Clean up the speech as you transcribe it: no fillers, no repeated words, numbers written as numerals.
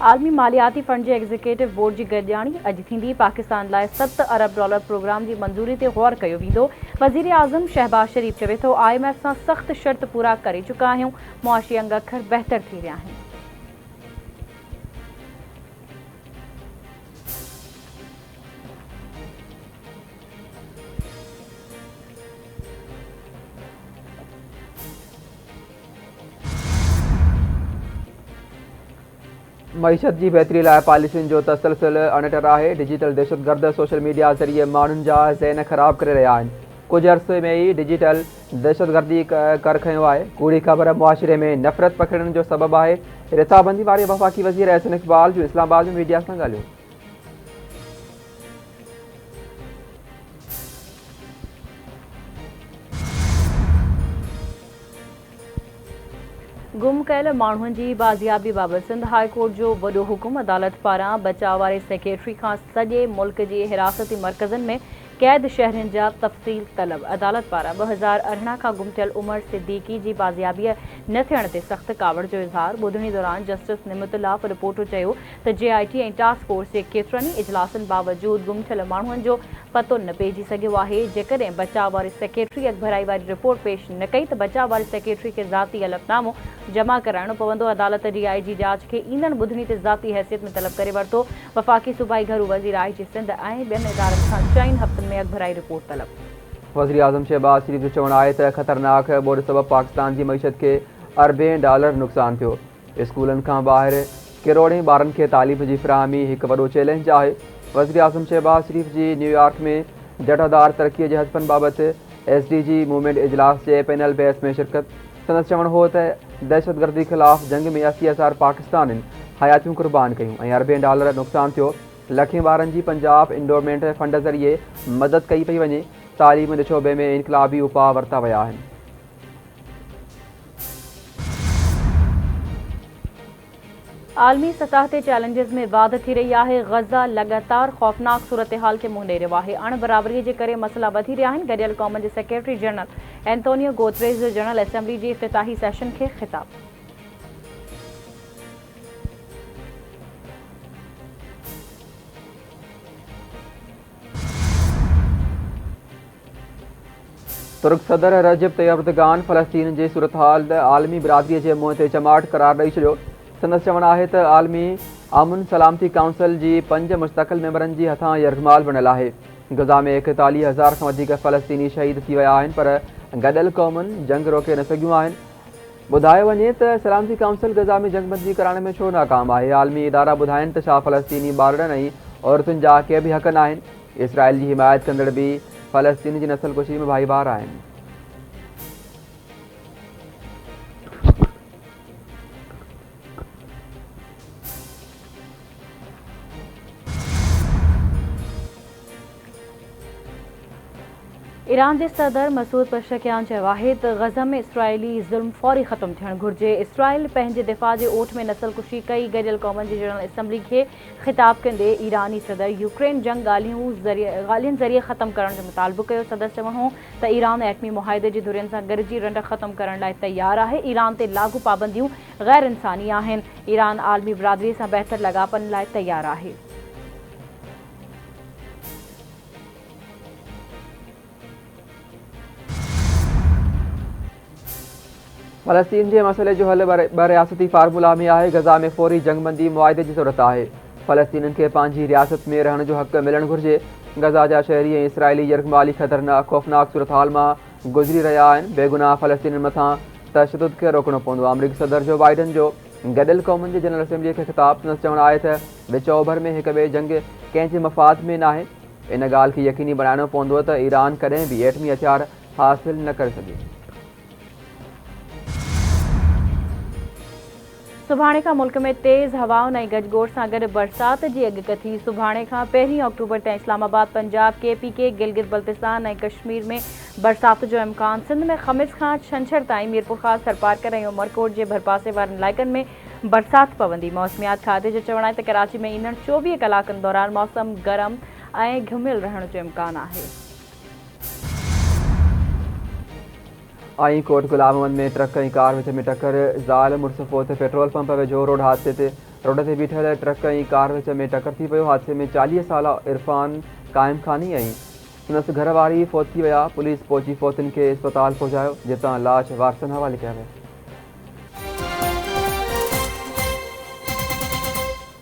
आलमी मालियाती फंड जे executive board जी गॾिजाणी अॼु थींदी। पाकिस्तान लाइ $7 अरब प्रोग्राम जी मंज़ूरी ते गौर कयो वेंदो। वज़ीर आज़म शहबाज शरीफ चवे थो, IMF सां सख़्त शर्त पूरा करे चुका आहियूं। मुआशी अंग अखर बहितर थी विया आहिनि। मईशत की बेहतरी लाइ पॉलिसियुनि जो तसलसल अणटर आहे। डिजिटल दहशतगर्द सोशल मीडिया ज़रिए माण्हुनि जा ज़हन ख़राब करे रहिया आहिनि। कुझु अरसे में ई डिजिटल दहशतगर्दी कर खंयो आहे। कूड़ी ख़बर मुआशिरे में नफ़रत पखिड़ण जो सबबु आहे। रिथाबंदी वारे वफ़ाक़ी वज़ीर एहसन इक़बाल जो इस्लामाबाद में मीडिया सां ॻाल्हियो। गुम कयल माण्हुनि जी बाज़ियाबी बाबति सिंध हाई कोर्ट जो वॾो हुकुम। अदालत पारां बचाव वारे सेक्रेटरी खां सॼे मुल्क जे हिरासती मर्कज़नि में क़ैद शहरनि जा तफ़सील तलब। अदालत पारां 2018 खां गुम थियल उमर सिद्दीकी जी बाज़ियाबी न थियण ते सख़्त कावड़ जो इज़हार। ॿुधणी दौरान जस्टिस निमतुल्लाह रिपोर्ट चयो त JIT ऐं टास्क फोर्स जे केतिरनि ई इजलासनि बावजूदि गुम थियल माण्हुनि जो पतो न पइजी सघियो आहे। जेकॾहिं बचाव वारे सेक्रेटरी अॻभराई वारी रिपोर्ट पेश न कई त बचाव वारे सेक्रेटरी खे ज़ाती हलफ़नामो जमा कराइणो पवंदो। अदालत DIG जांच खे ईंदड़ ॿुधणी ते ज़ाती हैसियत में तलब करे वरितो। वफ़ाक़ी सूबाई घरू वज़ीर IG सिंध ऐं ॿियनि इदारनि खां 4 हफ़्तनि में अॻभराई रिपोर्ट तलब। वज़ीर आज़म शहबाज शरीफ जो चवणु आहे त ख़तरनाक ॿोॾि सबबु पाकिस्तान जी मईशत खे अरबें डॉलर नुक़सानु थियो। स्कूलनि खां ॿाहिरि किरोड़ें ॿारनि खे तालीम जी फ़राहमी हिकु वॾो चैलेंज आहे। वज़ीर आज़म शहबाज शरीफ जी न्यूयॉर्क में जटादार तरक़ीअ जे हदफ़नि बाबति SDG मूवमेंट इजलास जे पैनल बहस में शिरकत। संदसि चवणु हो त दहशतगर्दी ख़िलाफ़ जंग में 80,000 पाकिस्तानियुनि हयातियूं कुर्बान कयूं ऐं अरबें डॉलर नुक़सानु थियो। लखें ॿारनि जी पंजाब इंडोमेंट फंड ज़रिए मदद कई पई वञे। तालीम जे शोबे में इनकलाबी उपाउ वरिता विया आहिनि। आलमी सतह ते चैलेंजिस में वाध थी रही आहे। गज़ा लगातार खौफ़नाक सूरत हाल खे मुंहुं ॾेई रहियो आहे। अण बराबरी जे करे मसइला वधी रहिया आहिनि। गॾियल क़ौमनि जे सेक्रेटरी जनरल एंटोनियो गुतेरेस जो जनरल असेंबली जी इफ़्तिताही सेशन खे ख़िताब। तुर्क सदर रजब तैयब एर्दोगान फ़लस्तीन जी सूरत हाल आलमी बिरादरीअ जे मुंहं ते चमाट करार ॾेई छॾियो। संदसि चवणु आहे त आलमी अमन सलामती काउंसिल जी 5 मुस्तक़िल मेंबरनि जी हथां यरगमाल बणियल आहे। गज़ा में 41,000 खां वधीक फ़लस्तीनी शहीद थी विया आहिनि, पर गॾियल क़ौमुनि जंग रोके न सघियूं आहिनि। ॿुधायो वञे त सलामती काउंसिल गज़ा में जंगबंदी कराइण में छो नाकाम आहे। आलमी इदारा ॿुधाइनि त छा फ़लस्तीनी ॿारनि ऐं औरतुनि जा के बि हक़ न आहिनि। इसराइल जी हिमायत कंदड़ बि फ़लस्तीन जी नस्लकुशी में भाईवार आहिनि। ईरान जे सदर मसूद पशकियान चयो आहे त गज़ा में इसराइली ज़ुल्म फ़ौरी ख़त्म थियणु घुरिजे। इसराइल पंहिंजे दिफ़ा जे ओठ में नस्लकुशी कई। गॾियल क़ौमनि जी जनरल असेंबली खे ख़िताब कंदे ईरानी सदर यूक्रेन जंग ॻाल्हियुनि ज़रिए ख़त्म करण जो मुतालबो कयो। सदर चवणो हो त ईरान एटमी मुआहिदे जी धुरियुनि सां गॾिजी रंड ख़त्म करण लाइ तयारु आहे। ईरान ते लाॻू पाबंदियूं ग़ैर इंसानी आहिनि। ईरान आलमी बिरादरीअ सां बहितर लाॻापनि लाइ तयारु आहे। फ़लस्तीन जे मसइले जो हल ॿ रियासती फार्मूला में आहे। गज़ा में फ़ौरी जंगबंदी मुआहिदे जी ज़रूरत आहे। फ़लस्तीनियुनि खे पंहिंजी रियासत में रहण जो हक़ मिलणु घुरिजे। गज़ा जा शहरी ऐं इसराइली यरगमाली खौफ़नाक सूरत हाल मां गुज़री रहिया आहिनि। बेगुनाह फ़लस्तीनियुनि मथां तशदुद खे रोकणो पवंदो। अमरीकी सदर जो बाइडन जो गॾियल क़ौमनि जी जनरल असेंबलीअ खे ख़िताब। संदसि चवणु आहे त विच ओभर में हिक ॿिए जंग कंहिंजे मफ़ाद में न आहे। इन ॻाल्हि खे यकीनी बणाइणो पवंदो त ईरान कॾहिं बि एटमी हथियार हासिल न करे सघे। सुभाणे खां मुल्क में तेज़ हवाउनि ऐं गजगोड़ सां गॾु बरसात जी अॻकथी। सुभाणे खां 1 अक्टूबर ताईं इस्लामाबाद, पंजाब, KPK, गिलगित बल्तिस्तान ऐं कश्मीर में बरसात जो इम्कान। सिंध में ख़मीस खां छंछरु ताईं मीरपुर ख़ासि, थरपारकर ऐं उमरकोट जे भरपासे वारनि इलाइक़नि में बरसात पवंदी। मौसमियात खाते जो चवणु आहे त कराची में ईंदड़ 24 कलाकनि दौरान मौसम गरम ऐं घुमियल रहण जो इम्कान आहे। आई कोट गुलाम मोहम्मद में ट्रक ऐं कार विच में टक्कर ज़ाल मुड़ुस फोत पेट्रोल पंप वेझो रोड हादसे ते रोड ते बीठल ट्रक ऐं कार विच में टक्कर थी पियो। हादसे में 40 साला इरफान काइम खानी ऐं हुनसि घर वारी फौत थी विया। पुलिस पहुची फौतनि खे अस्पताल पहुचायो जितां लाश वारसनि हवाले कया विया।